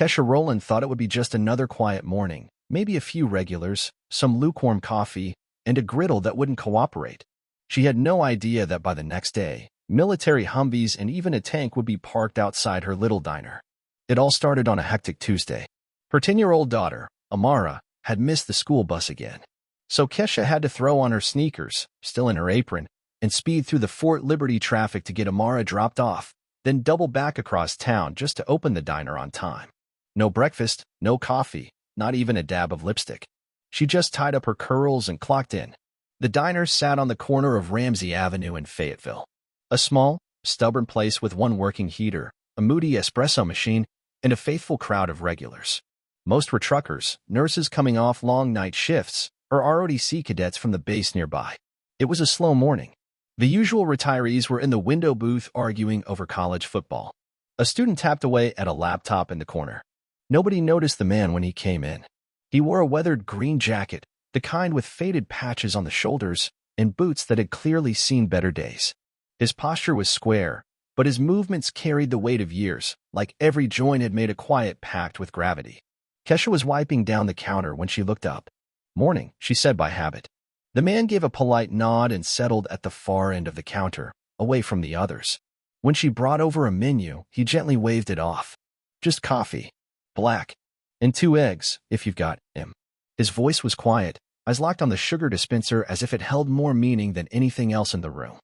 Kesha Rowland thought it would be just another quiet morning, maybe a few regulars, some lukewarm coffee, and a griddle that wouldn't cooperate. She had no idea that by the next day, military Humvees and even a tank would be parked outside her little diner. It all started on a hectic Tuesday. Her 10-year-old daughter, Amara, had missed the school bus again. So Kesha had to throw on her sneakers, still in her apron, and speed through the Fort Liberty traffic to get Amara dropped off, then double back across town just to open the diner on time. No breakfast, no coffee, not even a dab of lipstick. She just tied up her curls and clocked in. The diner sat on the corner of Ramsey Avenue in Fayetteville. A small, stubborn place with one working heater, a moody espresso machine, and a faithful crowd of regulars. Most were truckers, nurses coming off long night shifts, or ROTC cadets from the base nearby. It was a slow morning. The usual retirees were in the window booth arguing over college football. A student tapped away at a laptop in the corner. Nobody noticed the man when he came in. He wore a weathered green jacket, the kind with faded patches on the shoulders, and boots that had clearly seen better days. His posture was square, but his movements carried the weight of years, like every joint had made a quiet pact with gravity. Kesha was wiping down the counter when she looked up. "Morning," she said by habit. The man gave a polite nod and settled at the far end of the counter, away from the others. When she brought over a menu, he gently waved it off. "Just coffee. Black. And 2 eggs, if you've got him." His voice was quiet, eyes locked on the sugar dispenser as if it held more meaning than anything else in the room.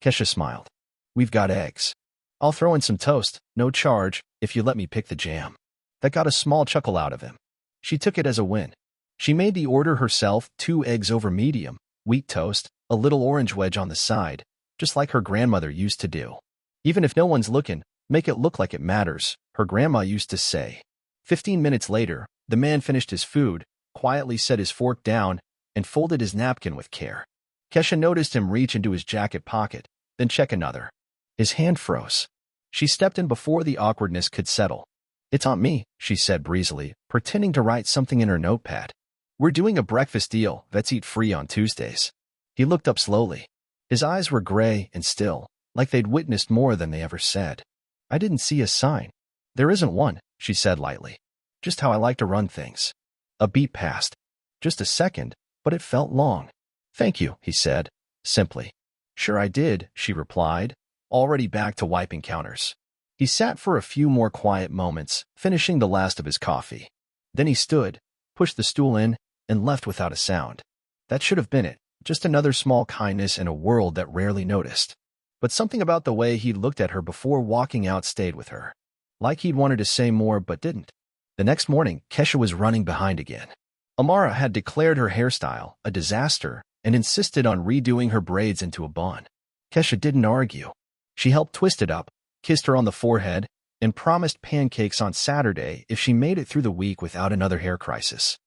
Kesha smiled. "We've got eggs. I'll throw in some toast, no charge, if you let me pick the jam." That got a small chuckle out of him. She took it as a win. She made the order herself, 2 eggs over medium, wheat toast, a little orange wedge on the side, just like her grandmother used to do. "Even if no one's looking, make it look like it matters," her grandma used to say. 15 minutes later, the man finished his food, quietly set his fork down, and folded his napkin with care. Kesha noticed him reach into his jacket pocket, then check another. His hand froze. She stepped in before the awkwardness could settle. "It's on me," she said breezily, pretending to write something in her notepad. "We're doing a breakfast deal, vets eat free on Tuesdays." He looked up slowly. His eyes were gray and still, like they'd witnessed more than they ever said. "I didn't see a sign." "There isn't one," she said lightly. "Just how I like to run things." A beat passed. Just a second, but it felt long. "Thank you," he said, simply. "Sure I did," she replied, already back to wiping counters. He sat for a few more quiet moments, finishing the last of his coffee. Then he stood, pushed the stool in, and left without a sound. That should have been it, just another small kindness in a world that rarely noticed. But something about the way he looked at her before walking out stayed with her. Like he'd wanted to say more but didn't. The next morning, Kesha was running behind again. Amara had declared her hairstyle a disaster and insisted on redoing her braids into a bun. Kesha didn't argue. She helped twist it up, kissed her on the forehead, and promised pancakes on Saturday if she made it through the week without another hair crisis.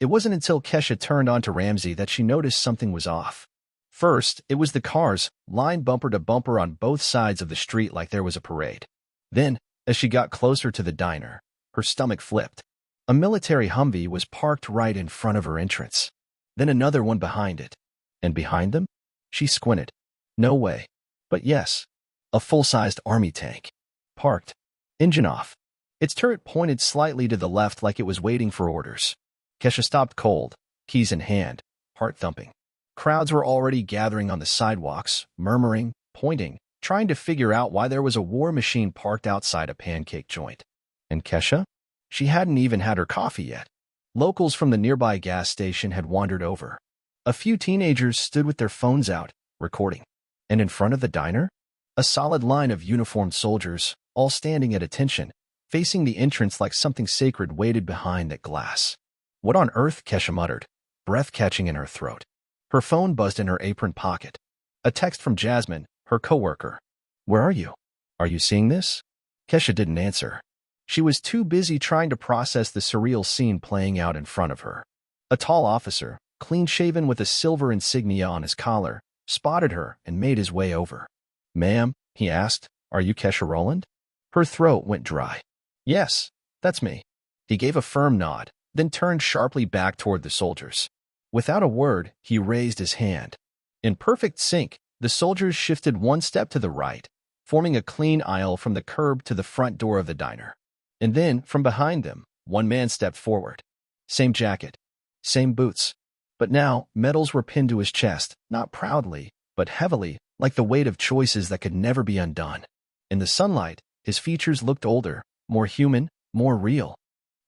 It wasn't until Kesha turned onto Ramsey that she noticed something was off. First, it was the cars, lined bumper to bumper on both sides of the street like there was a parade. Then, as she got closer to the diner, her stomach flipped. A military Humvee was parked right in front of her entrance. Then another one behind it. And behind them? She squinted. No way. But yes. A full-sized army tank. Parked. Engine off. Its turret pointed slightly to the left like it was waiting for orders. Kesha stopped cold, keys in hand, heart thumping. Crowds were already gathering on the sidewalks, murmuring, pointing, trying to figure out why there was a war machine parked outside a pancake joint. And Kesha? She hadn't even had her coffee yet. Locals from the nearby gas station had wandered over. A few teenagers stood with their phones out, recording. And in front of the diner? A solid line of uniformed soldiers, all standing at attention, facing the entrance like something sacred waited behind that glass. "What on earth?" Kesha muttered, breath catching in her throat. Her phone buzzed in her apron pocket. A text from Jasmine, her coworker. "Where are you? Are you seeing this?" Kesha didn't answer. She was too busy trying to process the surreal scene playing out in front of her. A tall officer, clean-shaven with a silver insignia on his collar, spotted her and made his way over. "Ma'am," he asked, "are you Kesha Rowland?" Her throat went dry. "Yes, that's me." He gave a firm nod, then turned sharply back toward the soldiers. Without a word, he raised his hand. In perfect sync, the soldiers shifted one step to the right, forming a clean aisle from the curb to the front door of the diner. And then, from behind them, one man stepped forward. Same jacket, same boots. But now, medals were pinned to his chest, not proudly, but heavily, like the weight of choices that could never be undone. In the sunlight, his features looked older, more human, more real.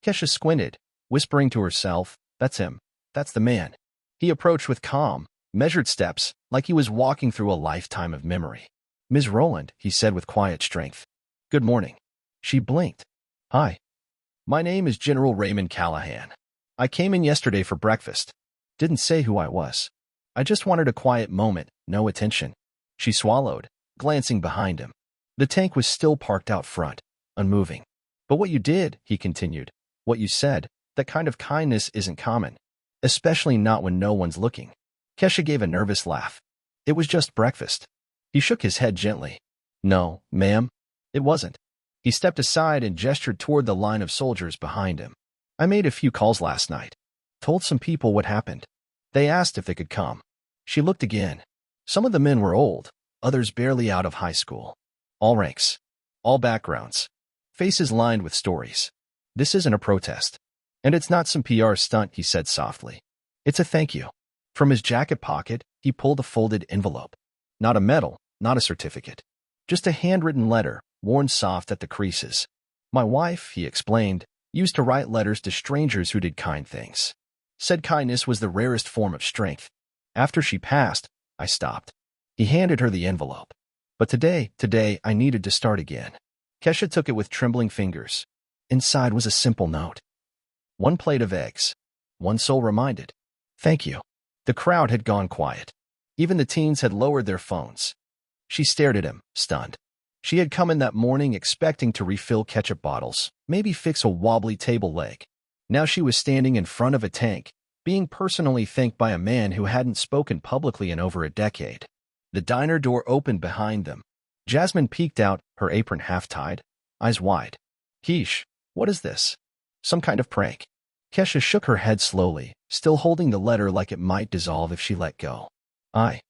Kesha squinted, whispering to herself, "That's him. That's the man." He approached with calm, measured steps, like he was walking through a lifetime of memory. "Ms. Rowland," he said with quiet strength. "Good morning." She blinked. "Hi. My name is General Raymond Callahan. I came in yesterday for breakfast. Didn't say who I was. I just wanted a quiet moment, no attention." She swallowed, glancing behind him. The tank was still parked out front, unmoving. "But what you did," he continued, "what you said, that kind of kindness isn't common. Especially not when no one's looking." Kesha gave a nervous laugh. "It was just breakfast." He shook his head gently. "No, ma'am, it wasn't." He stepped aside and gestured toward the line of soldiers behind him. "I made a few calls last night. Told some people what happened. They asked if they could come." She looked again. Some of the men were old, others barely out of high school. All ranks, all backgrounds, faces lined with stories. "This isn't a protest. And it's not some PR stunt," he said softly. "It's a thank you." From his jacket pocket, he pulled a folded envelope. Not a medal, not a certificate. Just a handwritten letter, worn soft at the creases. "My wife," he explained, "used to write letters to strangers who did kind things. Said kindness was the rarest form of strength. After she passed, I stopped." He handed her the envelope. "But today, I needed to start again." Kesha took it with trembling fingers. Inside was a simple note. One plate of eggs. One soul reminded. "Thank you." The crowd had gone quiet. Even the teens had lowered their phones. She stared at him, stunned. She had come in that morning expecting to refill ketchup bottles, maybe fix a wobbly table leg. Now she was standing in front of a tank, being personally thanked by a man who hadn't spoken publicly in over a decade. The diner door opened behind them. Jasmine peeked out, her apron half-tied, eyes wide. "Heesh, what is this? Some kind of prank?" Kesha shook her head slowly, still holding the letter like it might dissolve if she let go. I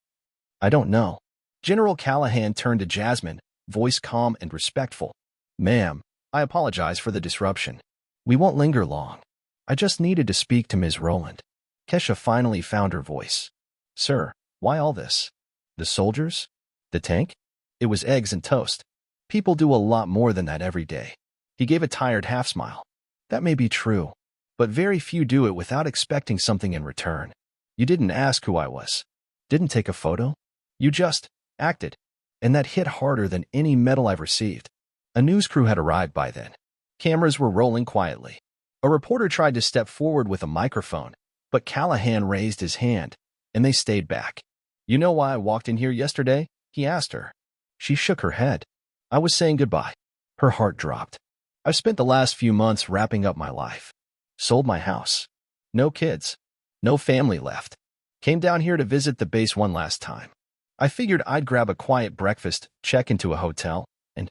don't know." General Callahan turned to Jasmine, voice calm and respectful. "Ma'am, I apologize for the disruption. We won't linger long. I just needed to speak to Ms. Rowland." Kesha finally found her voice. "Sir, why all this? The soldiers? The tank?" It was eggs and toast. People do a lot more than that every day. He gave a tired half-smile. "That may be true, but very few do it without expecting something in return. You didn't ask who I was. Didn't take a photo. You just acted. And that hit harder than any medal I've received." A news crew had arrived by then. Cameras were rolling quietly. A reporter tried to step forward with a microphone, but Callahan raised his hand, and they stayed back. "You know why I walked in here yesterday?" he asked her. She shook her head. "I was saying goodbye." Her heart dropped. "I've spent the last few months wrapping up my life. Sold my house. No kids. No family left. Came down here to visit the base one last time. I figured I'd grab a quiet breakfast, check into a hotel, and—"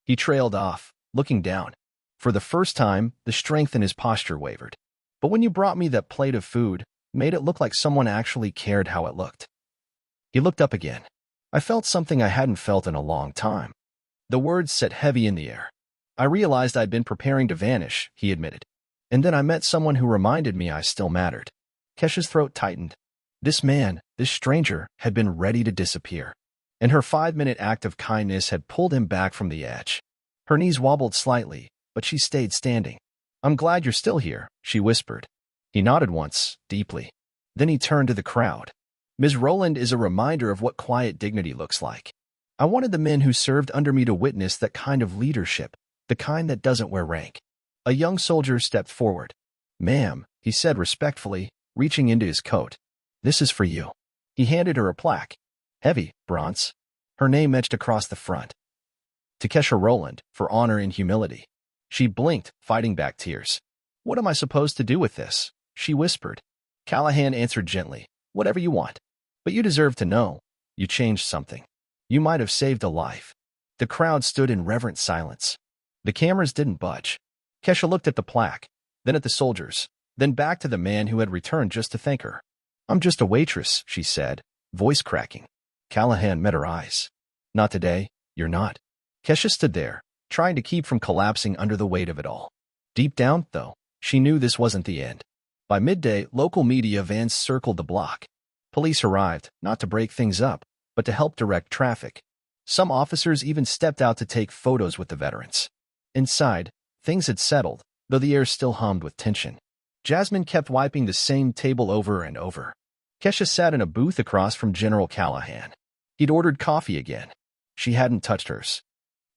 He trailed off, looking down. For the first time, the strength in his posture wavered. "But when you brought me that plate of food, made it look like someone actually cared how it looked." He looked up again. "I felt something I hadn't felt in a long time." The words set heavy in the air. "I realized I'd been preparing to vanish," he admitted. "And then I met someone who reminded me I still mattered." Kesha's throat tightened. This man, this stranger, had been ready to disappear. And her 5-minute act of kindness had pulled him back from the edge. Her knees wobbled slightly, but she stayed standing. "I'm glad you're still here," she whispered. He nodded once, deeply. Then he turned to the crowd. "Ms. Rowland is a reminder of what quiet dignity looks like. I wanted the men who served under me to witness that kind of leadership, the kind that doesn't wear rank." A young soldier stepped forward. "Ma'am," he said respectfully, reaching into his coat. "This is for you." He handed her a plaque. Heavy, bronze. Her name etched across the front. "To Kesha Rowland, for honor and humility." She blinked, fighting back tears. "What am I supposed to do with this?" she whispered. Callahan answered gently, "Whatever you want. But you deserve to know. You changed something. You might have saved a life." The crowd stood in reverent silence. The cameras didn't budge. Kesha looked at the plaque, then at the soldiers, then back to the man who had returned just to thank her. "I'm just a waitress," she said, voice cracking. Callahan met her eyes. "Not today, you're not." Kesha stood there, trying to keep from collapsing under the weight of it all. Deep down, though, she knew this wasn't the end. By midday, local media vans circled the block. Police arrived, not to break things up, but to help direct traffic. Some officers even stepped out to take photos with the veterans. Inside, things had settled, though the air still hummed with tension. Jasmine kept wiping the same table over and over. Kesha sat in a booth across from General Callahan. He'd ordered coffee again. She hadn't touched hers.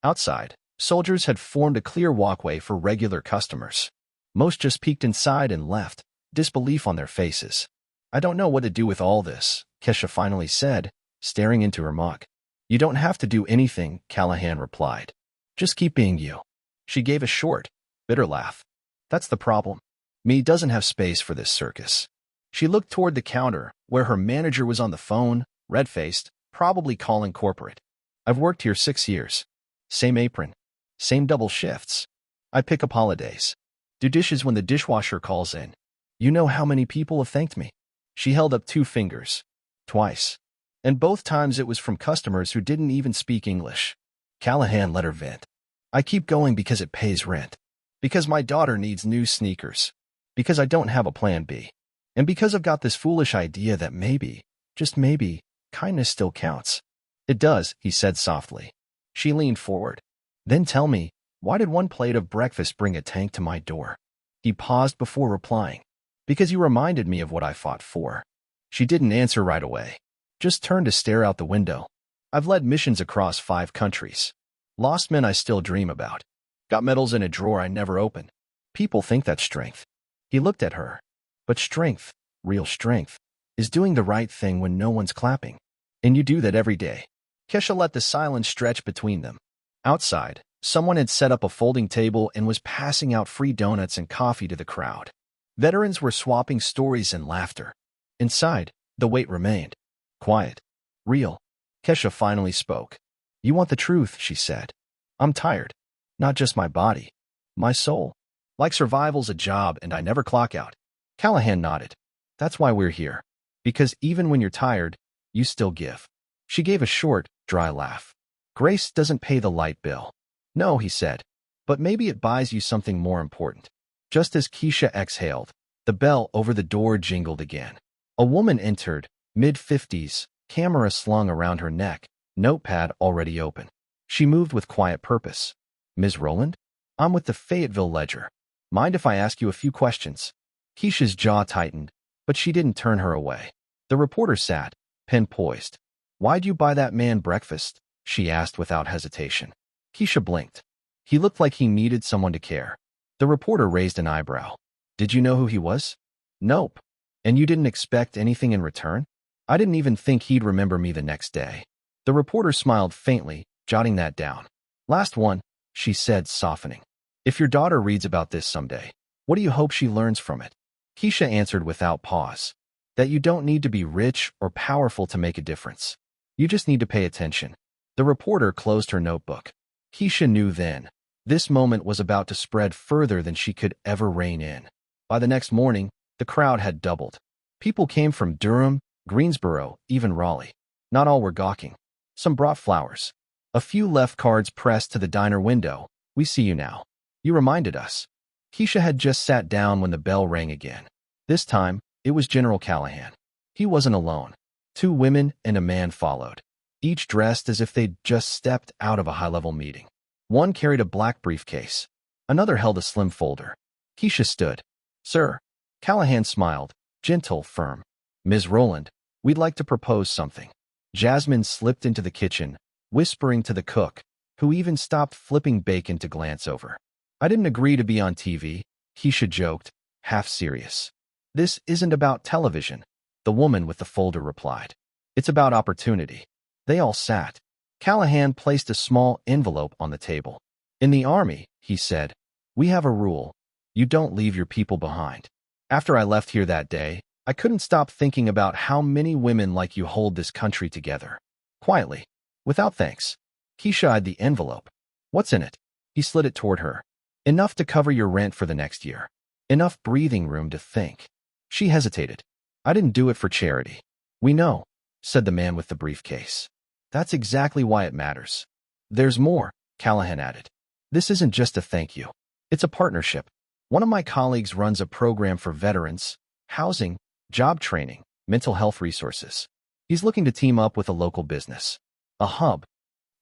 Outside, soldiers had formed a clear walkway for regular customers. Most just peeked inside and left, disbelief on their faces. "I don't know what to do with all this," Kesha finally said, staring into her mug. "You don't have to do anything," Callahan replied. "Just keep being you." She gave a short, bitter laugh. "That's the problem. Me doesn't have space for this circus." She looked toward the counter, where her manager was on the phone, red-faced, probably calling corporate. "I've worked here 6 years. Same apron. Same double shifts. I pick up holidays. Do dishes when the dishwasher calls in. You know how many people have thanked me?" She held up 2 fingers. "Twice. And both times it was from customers who didn't even speak English." Callahan let her vent. "I keep going because it pays rent. Because my daughter needs new sneakers. Because I don't have a plan B. And because I've got this foolish idea that maybe, just maybe, kindness still counts." "It does," he said softly. She leaned forward. "Then tell me, why did one plate of breakfast bring a tank to my door?" He paused before replying. "Because you reminded me of what I fought for." She didn't answer right away. Just turned to stare out the window. "I've led missions across 5 countries. Lost men I still dream about. Got medals in a drawer I never open. People think that's strength." He looked at her. "But strength, real strength, is doing the right thing when no one's clapping. And you do that every day." Kesha let the silence stretch between them. Outside, someone had set up a folding table and was passing out free donuts and coffee to the crowd. Veterans were swapping stories and laughter. Inside, the wait remained. Quiet. Real. Kesha finally spoke. "You want the truth," she said. "I'm tired. Not just my body. My soul. Like survival's a job and I never clock out." Callahan nodded. "That's why we're here. Because even when you're tired, you still give." She gave a short, dry laugh. "Grace doesn't pay the light bill." "No," he said. "But maybe it buys you something more important." Just as Keisha exhaled, the bell over the door jingled again. A woman entered, mid-50s, camera slung around her neck, notepad already open. She moved with quiet purpose. "Ms. Rowland? I'm with the Fayetteville Ledger. Mind if I ask you a few questions?" Keisha's jaw tightened, but she didn't turn her away. The reporter sat, pen poised. "Why'd you buy that man breakfast?" she asked without hesitation. Keisha blinked. He looked like he needed someone to care. The reporter raised an eyebrow. "Did you know who he was?" "Nope." "And you didn't expect anything in return?" "I didn't even think he'd remember me the next day." The reporter smiled faintly, jotting that down. "Last one," she said, softening. "If your daughter reads about this someday, what do you hope she learns from it?" Keisha answered without pause. "That you don't need to be rich or powerful to make a difference. You just need to pay attention." The reporter closed her notebook. Keisha knew then. This moment was about to spread further than she could ever rein in. By the next morning, the crowd had doubled. People came from Durham, Greensboro, even Raleigh. Not all were gawking. Some brought flowers. A few left cards pressed to the diner window. "We see you now. You reminded us." Keisha had just sat down when the bell rang again. This time, it was General Callahan. He wasn't alone. 2 women and a man followed, each dressed as if they'd just stepped out of a high-level meeting. One carried a black briefcase. Another held a slim folder. Keisha stood. "Sir." Callahan smiled, gentle, firm. "Ms. Rowland, we'd like to propose something." Jasmine slipped into the kitchen, whispering to the cook, who even stopped flipping bacon to glance over. "I didn't agree to be on TV," Keisha joked, half serious. "This isn't about television," the woman with the folder replied. "It's about opportunity." They all sat. Callahan placed a small envelope on the table. "In the Army," he said, "we have a rule. You don't leave your people behind. After I left here that day, I couldn't stop thinking about how many women like you hold this country together." Quietly, without thanks, Keisha eyed the envelope. "What's in it?" He slid it toward her. "Enough to cover your rent for the next year. Enough breathing room to think." She hesitated. "I didn't do it for charity." "We know," said the man with the briefcase. "That's exactly why it matters." "There's more," Callahan added. This isn't just a thank you. It's a partnership. One of my colleagues runs a program for veterans, housing, job training, mental health resources. He's looking to team up with a local business. A hub.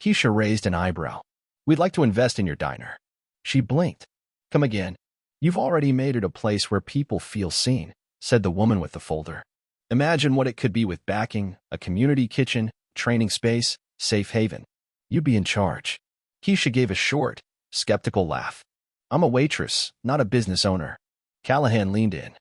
Keisha raised an eyebrow. We'd like to invest in your diner. She blinked. Come again. You've already made it a place where people feel seen, said the woman with the folder. Imagine what it could be with backing, a community kitchen, training space, safe haven. You'd be in charge. Keisha gave a short, skeptical laugh. I'm a waitress, not a business owner. Callahan leaned in.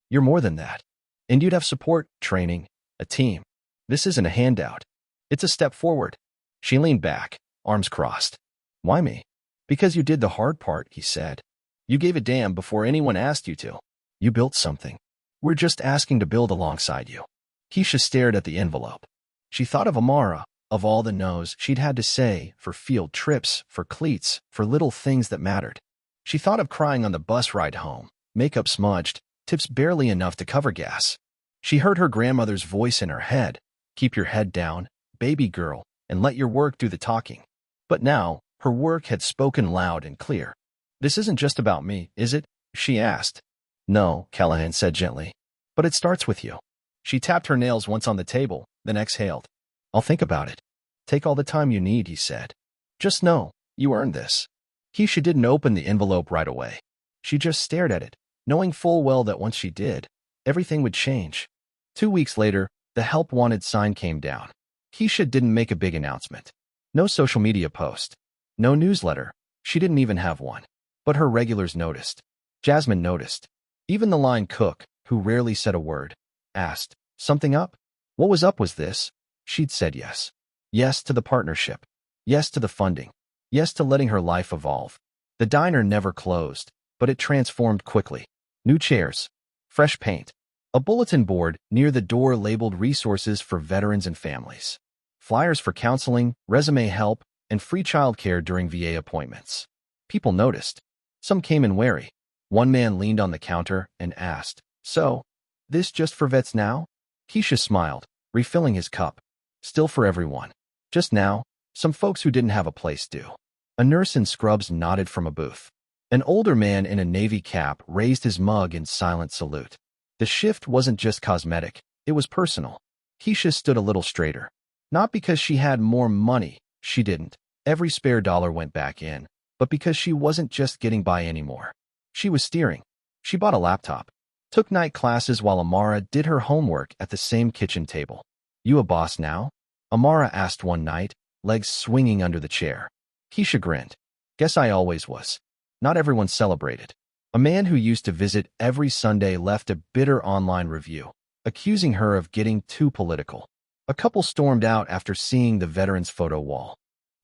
You're more than that. And you'd have support, training, a team. This isn't a handout. It's a step forward. She leaned back, arms crossed. Why me? Because you did the hard part, he said. You gave a damn before anyone asked you to. You built something. We're just asking to build alongside you. Keisha stared at the envelope. She thought of Amara, of all the no's she'd had to say for field trips, for cleats, for little things that mattered. She thought of crying on the bus ride home, makeup smudged, tips barely enough to cover gas. She heard her grandmother's voice in her head. Keep your head down, baby girl, and let your work do the talking. But now, her work had spoken loud and clear. This isn't just about me, is it? She asked. No, Callahan said gently. But it starts with you. She tapped her nails once on the table, then exhaled. I'll think about it. Take all the time you need, he said. Just know, you earned this. Keisha didn't open the envelope right away. She just stared at it, knowing full well that once she did, everything would change. 2 weeks later, the help wanted sign came down. Keisha didn't make a big announcement. No social media post. No newsletter. She didn't even have one. But her regulars noticed. Jasmine noticed. Even the line cook, who rarely said a word, asked, something up? What was up was this? She'd said yes. Yes to the partnership. Yes to the funding. Yes to letting her life evolve. The diner never closed, but it transformed quickly. New chairs. Fresh paint. A bulletin board near the door labeled resources for veterans and families. Flyers for counseling, resume help, and free childcare during VA appointments. People noticed. Some came in wary. One man leaned on the counter and asked, So, this just for vets now? Keisha smiled, refilling his cup. Still for everyone. Just now, some folks who didn't have a place do. A nurse in scrubs nodded from a booth. An older man in a navy cap raised his mug in silent salute. The shift wasn't just cosmetic, it was personal. Keisha stood a little straighter. Not because she had more money, she didn't. Every spare dollar went back in. But because she wasn't just getting by anymore. She was steering. She bought a laptop. Took night classes while Amara did her homework at the same kitchen table. You a boss now? Amara asked one night, legs swinging under the chair. Keisha grinned. Guess I always was. Not everyone celebrated. A man who used to visit every Sunday left a bitter online review, accusing her of getting too political. A couple stormed out after seeing the veterans' photo wall.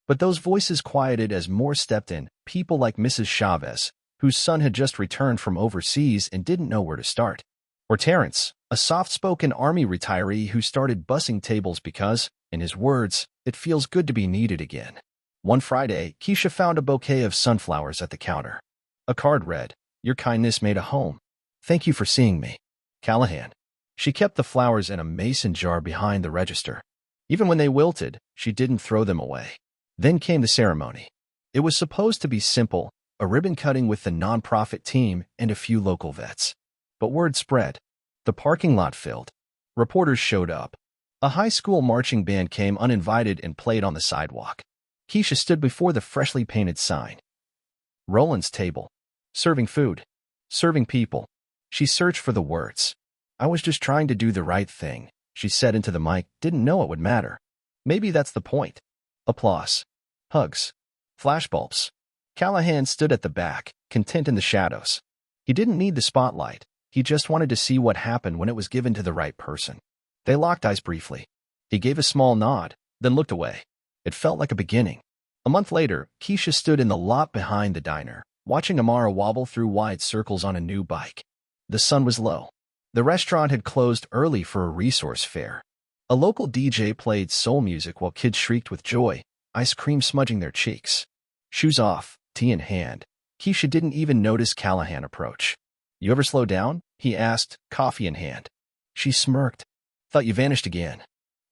But those voices quieted as more stepped in, people like Mrs. Chavez, whose son had just returned from overseas and didn't know where to start. Or Terrence, a soft-spoken Army retiree who started bussing tables because, in his words, it feels good to be needed again. One Friday, Keisha found a bouquet of sunflowers at the counter. A card read, Your kindness made a home. Thank you for seeing me. Callahan. She kept the flowers in a mason jar behind the register. Even when they wilted, she didn't throw them away. Then came the ceremony. It was supposed to be simple, a ribbon cutting with the nonprofit team and a few local vets. But word spread. The parking lot filled. Reporters showed up. A high school marching band came uninvited and played on the sidewalk. Keisha stood before the freshly painted sign. Roland's table. Serving food. Serving people. She searched for the words. I was just trying to do the right thing, she said into the mic, didn't know it would matter. Maybe that's the point. Applause. Hugs. Flashbulbs. Callahan stood at the back, content in the shadows. He didn't need the spotlight. He just wanted to see what happened when it was given to the right person. They locked eyes briefly. He gave a small nod, then looked away. It felt like a beginning. A month later, Keisha stood in the lot behind the diner, watching Amara wobble through wide circles on a new bike. The sun was low. The restaurant had closed early for a resource fair. A local DJ played soul music while kids shrieked with joy, ice cream smudging their cheeks. Shoes off, tea in hand. Keisha didn't even notice Callahan approach. You ever slow down? He asked, coffee in hand. She smirked. Thought you vanished again.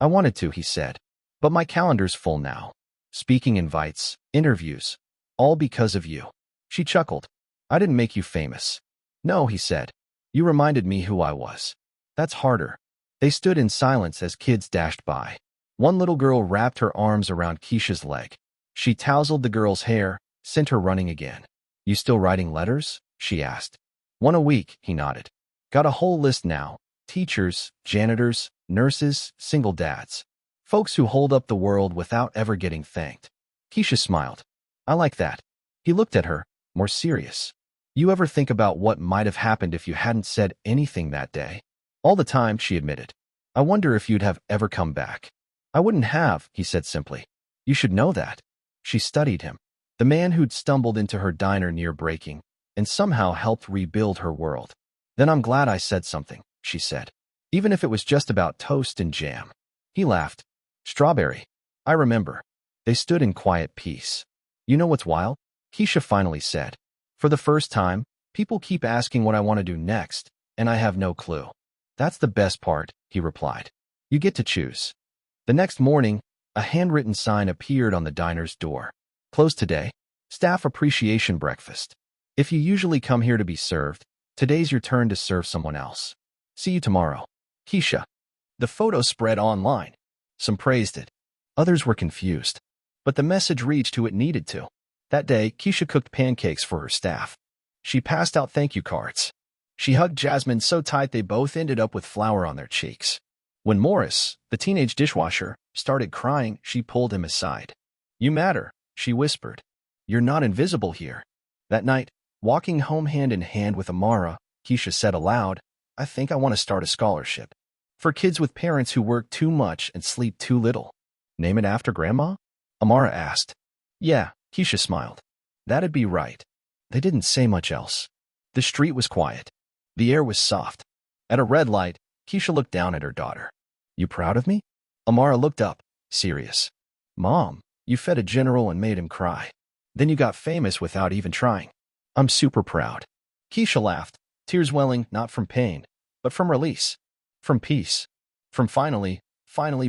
I wanted to, he said. But my calendar's full now. Speaking invites, interviews, All because of you. She chuckled. I didn't make you famous. No, he said. You reminded me who I was. That's harder. They stood in silence as kids dashed by. One little girl wrapped her arms around Keisha's leg. She tousled the girl's hair, sent her running again. You still writing letters? She asked. One a week, he nodded. Got a whole list now. Teachers, janitors, nurses, single dads. Folks who hold up the world without ever getting thanked. Keisha smiled. I like that. He looked at her, more serious. You ever think about what might have happened if you hadn't said anything that day? All the time, she admitted. I wonder if you'd have ever come back. I wouldn't have, he said simply. You should know that. She studied him. The man who'd stumbled into her diner near breaking, and somehow helped rebuild her world. Then I'm glad I said something, she said. Even if it was just about toast and jam. He laughed. Strawberry. I remember. They stood in quiet peace. You know what's wild? Keisha finally said. For the first time, people keep asking what I want to do next, and I have no clue. That's the best part, he replied. You get to choose. The next morning, a handwritten sign appeared on the diner's door. Closed today. Staff appreciation breakfast. If you usually come here to be served, today's your turn to serve someone else. See you tomorrow. Keisha. The photo spread online. Some praised it. Others were confused. But the message reached who it needed to. That day, Keisha cooked pancakes for her staff. She passed out thank you cards. She hugged Jasmine so tight they both ended up with flour on their cheeks. When Morris, the teenage dishwasher, started crying, she pulled him aside. You matter, she whispered. You're not invisible here. That night, walking home hand in hand with Amara, Keisha said aloud, I think I want to start a scholarship. For kids with parents who work too much and sleep too little. Name it after Grandma? Amara asked. Yeah, Keisha smiled. That'd be right. They didn't say much else. The street was quiet. The air was soft. At a red light, Keisha looked down at her daughter. You proud of me? Amara looked up, serious. Mom, you fed a general and made him cry. Then you got famous without even trying. I'm super proud. Keisha laughed, tears welling not from pain, but from release. From peace. From finally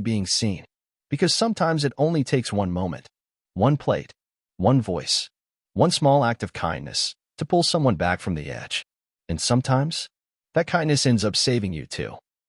being seen. Because sometimes it only takes one moment. One plate. One voice. One small act of kindness to pull someone back from the edge. And sometimes, that kindness ends up saving you too.